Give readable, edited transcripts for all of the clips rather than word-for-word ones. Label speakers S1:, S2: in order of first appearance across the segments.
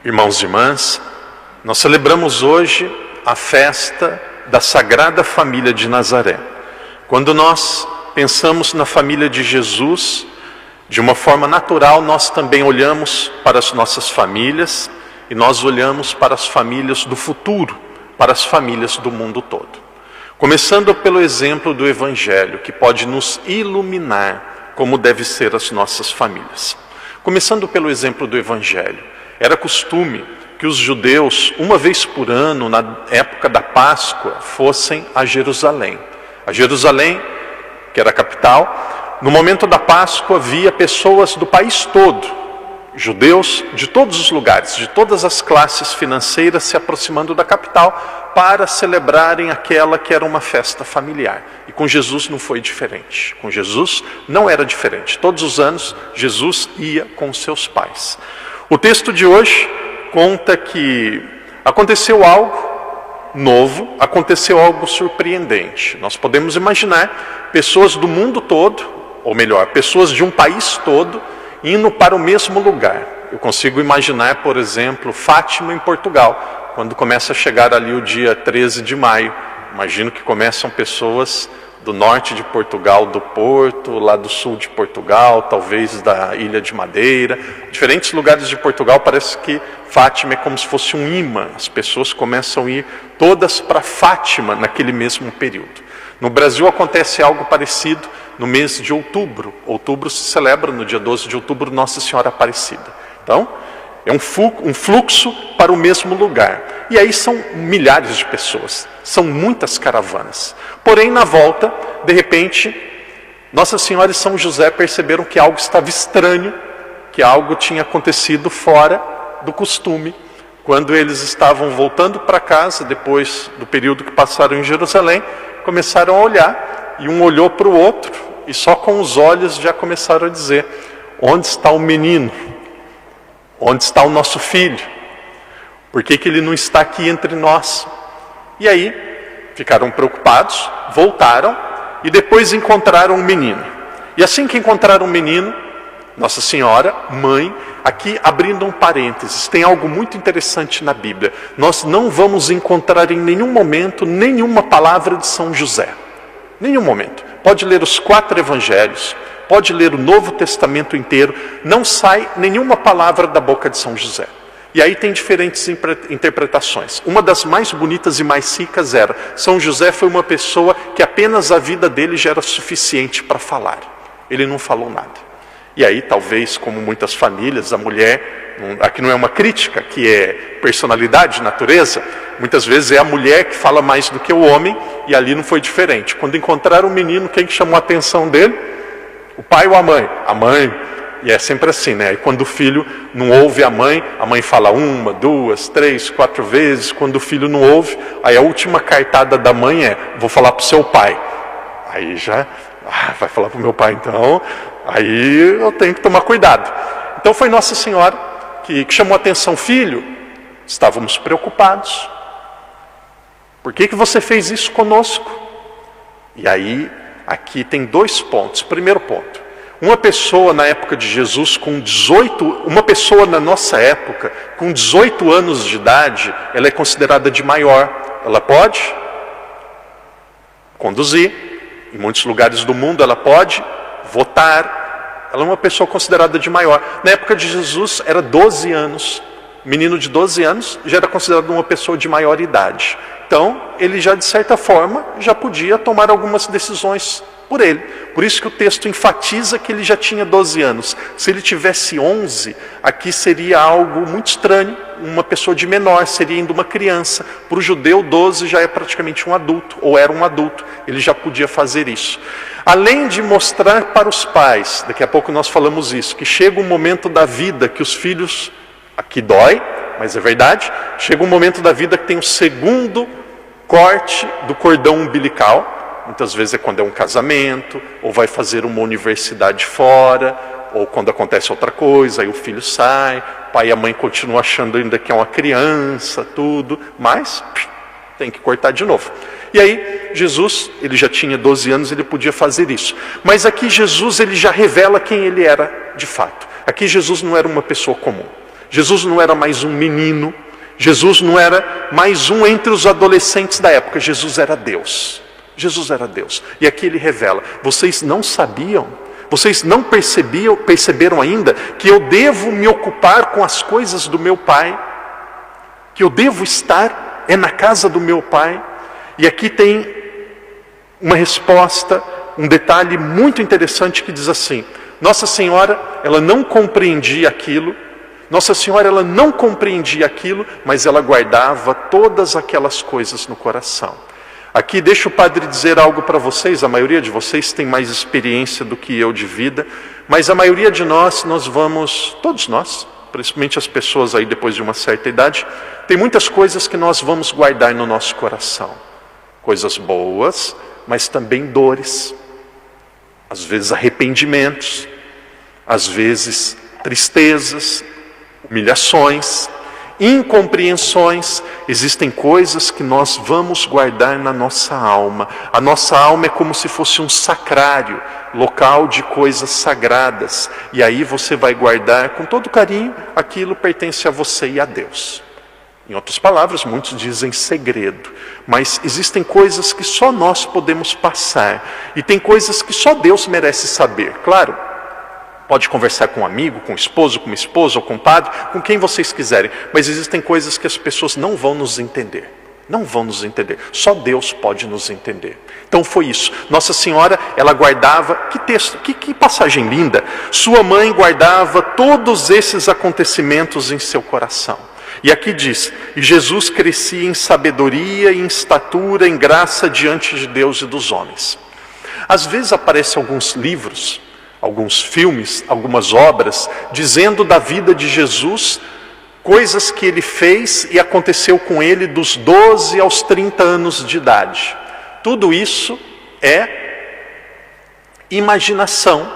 S1: Irmãos e irmãs, nós celebramos hoje a festa da Sagrada Família de Nazaré. Quando nós pensamos na família de Jesus, de uma forma natural, nós também olhamos para as nossas famílias e nós olhamos para as famílias do futuro, para as famílias do mundo todo. Começando pelo exemplo do Evangelho, que pode nos iluminar como devem ser as nossas famílias. Começando pelo exemplo do Evangelho, era costume que os judeus, uma vez por ano, na época da Páscoa, fossem a Jerusalém. A Jerusalém, que era a capital, no momento da Páscoa via pessoas do país todo, judeus de todos os lugares, de todas as classes financeiras se aproximando da capital para celebrarem aquela que era uma festa familiar. E com Jesus não foi diferente. Com Jesus não era diferente. Todos os anos Jesus ia com seus pais. O texto de hoje conta que aconteceu algo novo, aconteceu algo surpreendente. Nós podemos imaginar pessoas do mundo todo, ou melhor, pessoas de um país todo, indo para o mesmo lugar. Eu consigo imaginar, por exemplo, Fátima em Portugal, quando começa a chegar ali o dia 13 de maio. Imagino que começam pessoas do norte de Portugal, do Porto, lá do sul de Portugal, talvez da Ilha de Madeira. Diferentes lugares de Portugal, parece que Fátima é como se fosse um imã. As pessoas começam a ir todas para Fátima naquele mesmo período. No Brasil acontece algo parecido no mês de outubro. Outubro se celebra no dia 12 de outubro Nossa Senhora Aparecida. Então, é um fluxo para o mesmo lugar. E aí são milhares de pessoas, são muitas caravanas. Porém, na volta, de repente, Nossa Senhora e São José perceberam que algo estava estranho, que algo tinha acontecido fora do costume. Quando eles estavam voltando para casa, depois do período que passaram em Jerusalém, começaram a olhar, e um olhou para o outro, e só com os olhos já começaram a dizer: onde está o menino? Onde está o nosso filho? Por que ele não está aqui entre nós? E aí, ficaram preocupados, voltaram, e depois encontraram um menino. E assim que encontraram o menino, Nossa Senhora, mãe, aqui abrindo um parênteses, tem algo muito interessante na Bíblia. Nós não vamos encontrar em nenhum momento nenhuma palavra de São José. Nenhum momento. Pode ler os 4 evangelhos, pode ler o Novo Testamento inteiro, não sai nenhuma palavra da boca de São José. E aí tem diferentes interpretações. Uma das mais bonitas e mais ricas era: São José foi uma pessoa que apenas a vida dele já era suficiente para falar. Ele não falou nada. E aí, talvez, como muitas famílias, a mulher, aqui não é uma crítica, que é personalidade, natureza, muitas vezes é a mulher que fala mais do que o homem, e ali não foi diferente. Quando encontraram o menino, quem chamou a atenção dele? O pai ou a mãe? A mãe. E é sempre assim, né? E quando o filho não ouve a mãe fala 1, 2, 3, 4 vezes. Quando o filho não ouve, aí a última cartada da mãe é: vou falar para o seu pai. Aí já, vai falar para o meu pai então, aí eu tenho que tomar cuidado. Então foi Nossa Senhora que chamou a atenção: filho, estávamos preocupados. Por que você fez isso conosco? E aí, aqui tem 2 pontos. Primeiro ponto: uma pessoa na época de Jesus uma pessoa na nossa época com 18 anos de idade, ela é considerada de maior. Ela pode conduzir, em muitos lugares do mundo ela pode votar, ela é uma pessoa considerada de maior. Na época de Jesus era 12 anos, menino de 12 anos já era considerado uma pessoa de maior idade. Então, ele já de certa forma, já podia tomar algumas decisões por ele. Por isso que o texto enfatiza que ele já tinha 12 anos. Se ele tivesse 11, aqui seria algo muito estranho, uma pessoa de menor, seria ainda uma criança. Para o judeu, 12 já é praticamente um adulto, ou era um adulto, ele já podia fazer isso. Além de mostrar para os pais, daqui a pouco nós falamos isso, que chega um momento da vida que os filhos, aqui dói, mas é verdade, chega um momento da vida que tem o segundo corte do cordão umbilical. Muitas vezes é quando é um casamento, ou vai fazer uma universidade fora, ou quando acontece outra coisa, aí o filho sai, o pai e a mãe continuam achando ainda que é uma criança, tudo, mas tem que cortar de novo. E aí, Jesus, ele já tinha 12 anos, ele podia fazer isso. Mas aqui Jesus, ele já revela quem ele era de fato. Aqui Jesus não era uma pessoa comum. Jesus não era mais um menino, Jesus não era mais um entre os adolescentes da época, Jesus era Deus. Jesus era Deus. E aqui ele revela: vocês não sabiam, vocês não perceberam ainda que eu devo me ocupar com as coisas do meu Pai, que eu devo estar na casa do meu Pai. E aqui tem uma resposta, um detalhe muito interessante que diz assim: Nossa Senhora, ela não compreendia aquilo, Nossa Senhora, ela não compreendia aquilo, mas ela guardava todas aquelas coisas no coração. Aqui deixa o padre dizer algo para vocês. A maioria de vocês tem mais experiência do que eu de vida, mas a maioria de nós vamos, todos nós, principalmente as pessoas aí depois de uma certa idade, tem muitas coisas que nós vamos guardar no nosso coração. Coisas boas, mas também dores, às vezes arrependimentos, às vezes tristezas, humilhações, incompreensões. Existem coisas que nós vamos guardar na nossa alma. A nossa alma é como se fosse um sacrário, local de coisas sagradas. E aí você vai guardar com todo carinho, aquilo pertence a você e a Deus. Em outras palavras, muitos dizem segredo, mas existem coisas que só nós podemos passar, e tem coisas que só Deus merece saber. Claro, pode conversar com um amigo, com um esposo, com uma esposa, ou com um padre, com quem vocês quiserem, mas existem coisas que as pessoas não vão nos entender. Não vão nos entender, só Deus pode nos entender. Então foi isso. Nossa Senhora, ela guardava, que texto, que passagem linda. Sua mãe guardava todos esses acontecimentos em seu coração. E aqui diz: e Jesus crescia em sabedoria, em estatura, em graça diante de Deus e dos homens. Às vezes aparecem alguns livros, alguns filmes, algumas obras, dizendo da vida de Jesus, coisas que ele fez e aconteceu com ele dos 12 aos 30 anos de idade. Tudo isso é imaginação,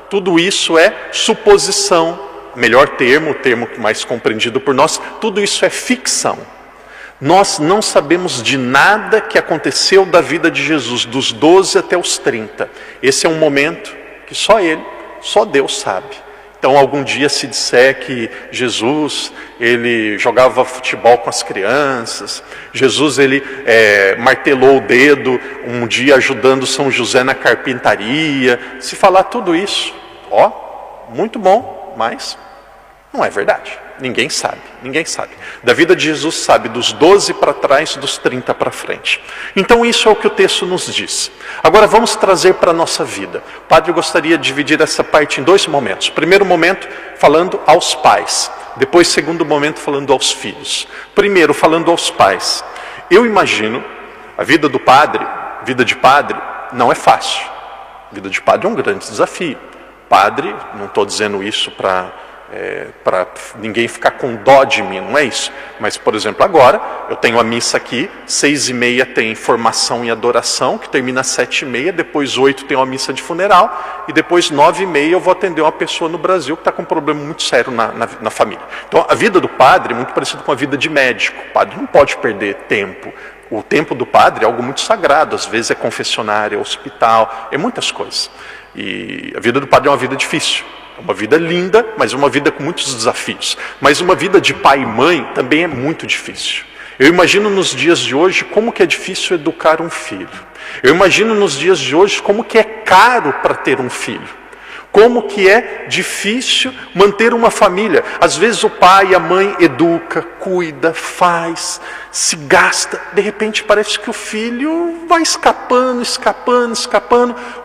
S1: tudo isso é suposição. Melhor termo, o termo mais compreendido por nós, tudo isso é ficção. Nós não sabemos de nada que aconteceu da vida de Jesus, dos 12 até os 30. Esse é um momento que só Ele, só Deus sabe. Então algum dia se disser que Jesus, ele jogava futebol com as crianças, Jesus ele martelou o dedo um dia ajudando São José na carpintaria, se falar tudo isso, muito bom, mas não é verdade. Ninguém sabe, ninguém sabe. Da vida de Jesus sabe dos 12 para trás, dos 30 para frente. Então isso é o que o texto nos diz. Agora vamos trazer para a nossa vida. O padre gostaria de dividir essa parte em 2 momentos. Primeiro momento falando aos pais. Depois segundo momento falando aos filhos. Primeiro falando aos pais. Eu imagino a vida do padre, vida de padre, não é fácil. A vida de padre é um grande desafio. Padre, não estou dizendo isso para ninguém ficar com dó de mim, não é isso. Mas, por exemplo, agora eu tenho a missa aqui, 6h30 tem formação e adoração, que termina às 7h30, depois 8 tem uma missa de funeral, e depois 9h30 eu vou atender uma pessoa no Brasil que está com um problema muito sério na família. Então a vida do padre é muito parecida com a vida de médico. O padre não pode perder tempo. O tempo do padre é algo muito sagrado, às vezes é confessionário, é hospital, é muitas coisas. E a vida do padre é uma vida difícil. É uma vida linda, mas uma vida com muitos desafios. Mas uma vida de pai e mãe também é muito difícil. Eu imagino nos dias de hoje como que é difícil educar um filho. Eu imagino nos dias de hoje como que é caro para ter um filho. Como que é difícil manter uma família. Às vezes o pai e a mãe educa, cuida, faz, se gasta. De repente parece que o filho vai escapando,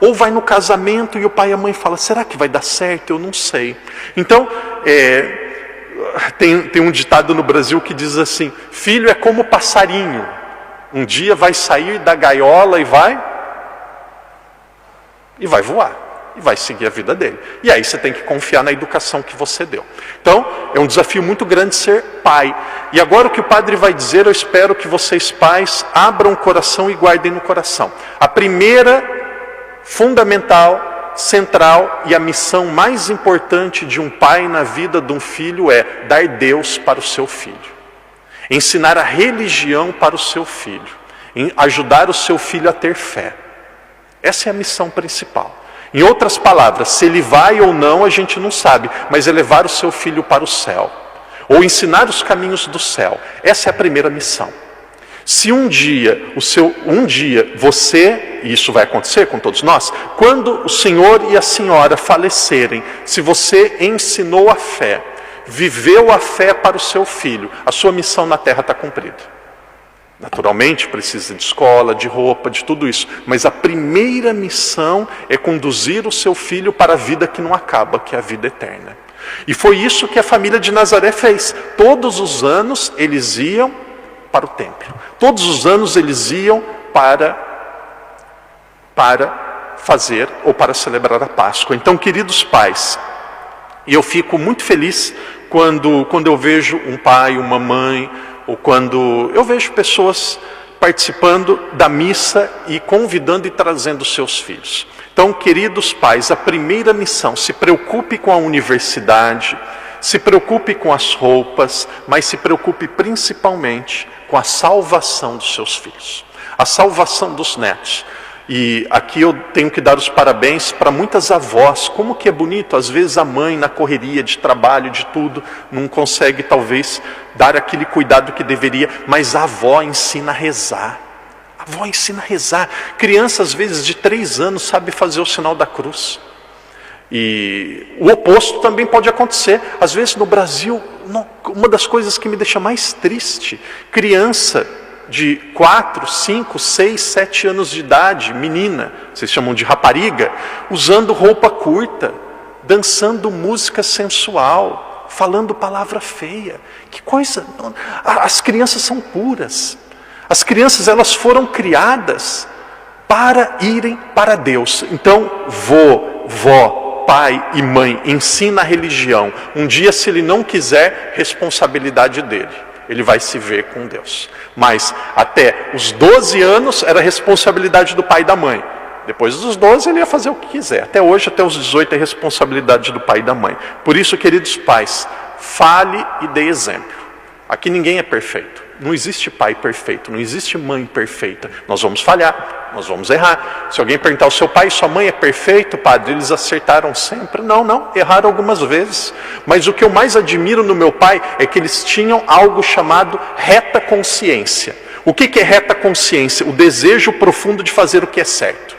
S1: ou vai no casamento e o pai e a mãe falam: será que vai dar certo? Eu não sei. Então, tem um ditado no Brasil que diz assim: filho é como passarinho. Um dia vai sair da gaiola e vai voar. E vai seguir a vida dele. E aí você tem que confiar na educação que você deu. Então, é um desafio muito grande ser pai. E agora o que o padre vai dizer, eu espero que vocês pais abram o coração e guardem no coração. A primeira, fundamental, central e a missão mais importante de um pai na vida de um filho é dar Deus para o seu filho. Ensinar a religião para o seu filho. Ajudar o seu filho a ter fé. Essa é a missão principal. Em outras palavras, se ele vai ou não, a gente não sabe, mas é levar o seu filho para o céu. ou ensinar os caminhos do céu. Essa é a primeira missão. Se um dia você, e isso vai acontecer com todos nós, quando o senhor e a senhora falecerem, se você ensinou a fé, viveu a fé para o seu filho, a sua missão na terra está cumprida. Naturalmente precisa de escola, de roupa, de tudo isso, mas a primeira missão é conduzir o seu filho para a vida que não acaba, que é a vida eterna. E foi isso que a família de Nazaré fez. Todos os anos eles iam para o templo. Todos os anos eles iam para fazer ou para celebrar a Páscoa. Então, queridos pais, eu fico muito feliz quando eu vejo um pai, uma mãe, ou quando eu vejo pessoas participando da missa e convidando e trazendo seus filhos. Então, queridos pais, a primeira missão, se preocupe com a universidade, se preocupe com as roupas, mas se preocupe principalmente com a salvação dos seus filhos, a salvação dos netos. E aqui eu tenho que dar os parabéns para muitas avós. Como que é bonito, às vezes a mãe na correria de trabalho, de tudo, não consegue talvez dar aquele cuidado que deveria, mas a avó ensina a rezar. A avó ensina a rezar. Criança às vezes de 3 anos sabe fazer o sinal da cruz. E o oposto também pode acontecer. Às vezes no Brasil, uma das coisas que me deixa mais triste, criança de 4, 5, 6, 7 anos de idade, menina, vocês chamam de rapariga, usando roupa curta, dançando música sensual, falando palavra feia. Que coisa! As crianças são puras. As crianças, elas foram criadas para irem para Deus. Então, vó, pai e mãe, ensina a religião. Um dia, se ele não quiser, responsabilidade dele. Ele vai se ver com Deus. Mas até os 12 anos era responsabilidade do pai e da mãe. Depois dos 12 ele ia fazer o que quiser. Até hoje, até os 18 é responsabilidade do pai e da mãe. Por isso, queridos pais, fale e dê exemplo. Aqui ninguém é perfeito. Não existe pai perfeito, não existe mãe perfeita. Nós vamos falhar, nós vamos errar. Se alguém perguntar, o seu pai e sua mãe é perfeito, padre? Eles acertaram sempre? Não, erraram algumas vezes. Mas o que eu mais admiro no meu pai é que eles tinham algo chamado reta consciência. O que é reta consciência? O desejo profundo de fazer o que é certo.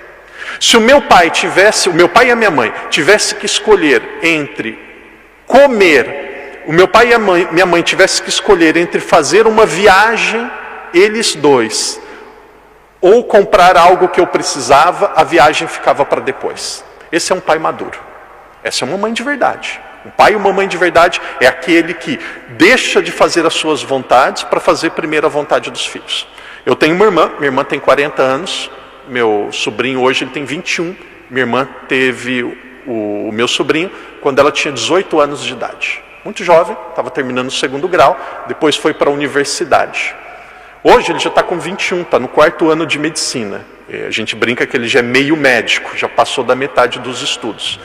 S1: Se o meu pai e a minha mãe tivessem que escolher entre comer, o meu pai e a minha mãe tivessem que escolher entre fazer uma viagem, eles dois, ou comprar algo que eu precisava, a viagem ficava para depois. Esse é um pai maduro. Essa é uma mãe de verdade. Um pai e uma mãe de verdade é aquele que deixa de fazer as suas vontades para fazer primeiro a vontade dos filhos. Eu tenho uma irmã, minha irmã tem 40 anos, meu sobrinho hoje ele tem 21. Minha irmã teve o meu sobrinho quando ela tinha 18 anos de idade. Muito jovem, estava terminando o 2º grau, depois foi para a universidade. Hoje ele já está com 21, está no 4º ano de medicina. A gente brinca que ele já é meio médico, já passou da metade dos estudos.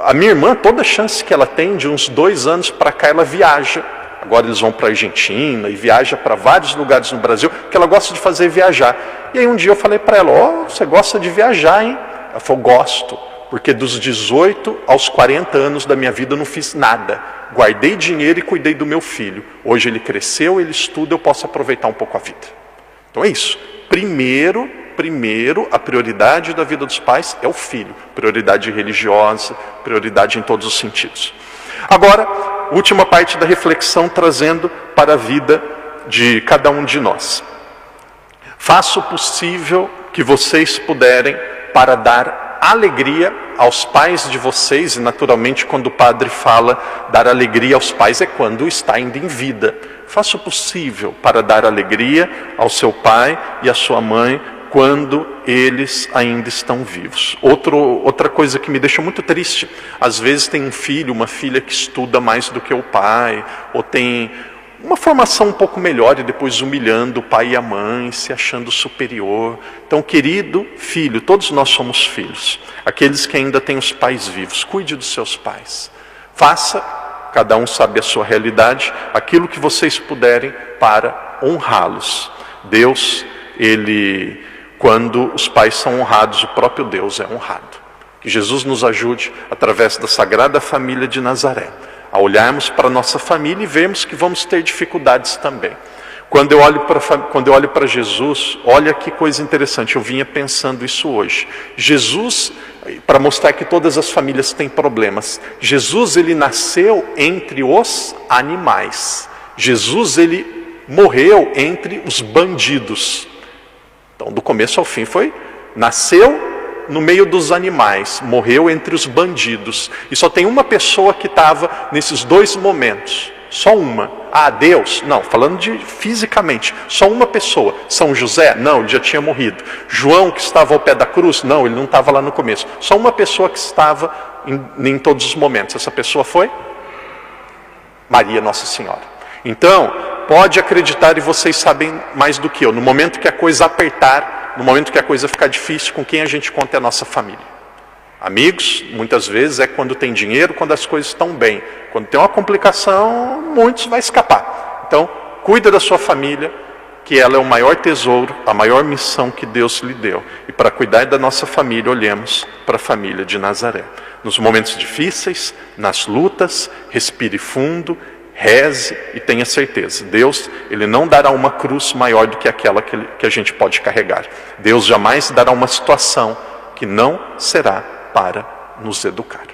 S1: A minha irmã, toda chance que ela tem, de uns 2 anos para cá, ela viaja. Agora eles vão para a Argentina e viaja para vários lugares no Brasil, que ela gosta de fazer viajar. E aí um dia eu falei para ela, você gosta de viajar, hein? Ela falou, gosto. Porque dos 18 aos 40 anos da minha vida eu não fiz nada. Guardei dinheiro e cuidei do meu filho. Hoje ele cresceu, ele estuda, eu posso aproveitar um pouco a vida. Então é isso. Primeiro, a prioridade da vida dos pais é o filho. Prioridade religiosa, prioridade em todos os sentidos. Agora, última parte da reflexão, trazendo para a vida de cada um de nós. Faça o possível que vocês puderem para dar alegria aos pais de vocês, e naturalmente quando o padre fala dar alegria aos pais é quando está ainda em vida. Faça o possível para dar alegria ao seu pai e à sua mãe quando eles ainda estão vivos. Outra coisa que me deixa muito triste, às vezes tem um filho, uma filha que estuda mais do que o pai, ou tem uma formação um pouco melhor e depois humilhando o pai e a mãe, se achando superior. Então, querido filho, todos nós somos filhos. Aqueles que ainda têm os pais vivos, cuide dos seus pais. Faça, cada um sabe a sua realidade, aquilo que vocês puderem para honrá-los. Deus, quando os pais são honrados, o próprio Deus é honrado. Que Jesus nos ajude, através da Sagrada Família de Nazaré, a olharmos para a nossa família e vemos que vamos ter dificuldades também. Quando eu olho para Jesus, olha que coisa interessante, eu vinha pensando isso hoje. Jesus, para mostrar que todas as famílias têm problemas, Jesus, ele nasceu entre os animais. Jesus, ele morreu entre os bandidos. Então, do começo ao fim nasceu no meio dos animais, morreu entre os bandidos. E só tem uma pessoa que estava nesses dois momentos. Só uma. Ah, Deus? Não, falando de fisicamente. Só uma pessoa. São José? Não, ele já tinha morrido. João, que estava ao pé da cruz? Não, ele não estava lá no começo. Só uma pessoa que estava em todos os momentos. Essa pessoa foi Maria, Nossa Senhora. Então, pode acreditar, e vocês sabem mais do que eu, no momento que a coisa apertar, no momento que a coisa ficar difícil, com quem a gente conta é a nossa família. Amigos, muitas vezes é quando tem dinheiro, quando as coisas estão bem. Quando tem uma complicação, muitos vai escapar. Então, cuida da sua família, que ela é o maior tesouro, a maior missão que Deus lhe deu. E para cuidar da nossa família, olhemos para a família de Nazaré. Nos momentos difíceis, nas lutas, respire fundo, reze e tenha certeza. Deus, ele não dará uma cruz maior do que aquela que a gente pode carregar. Deus jamais dará uma situação que não será para nos educar.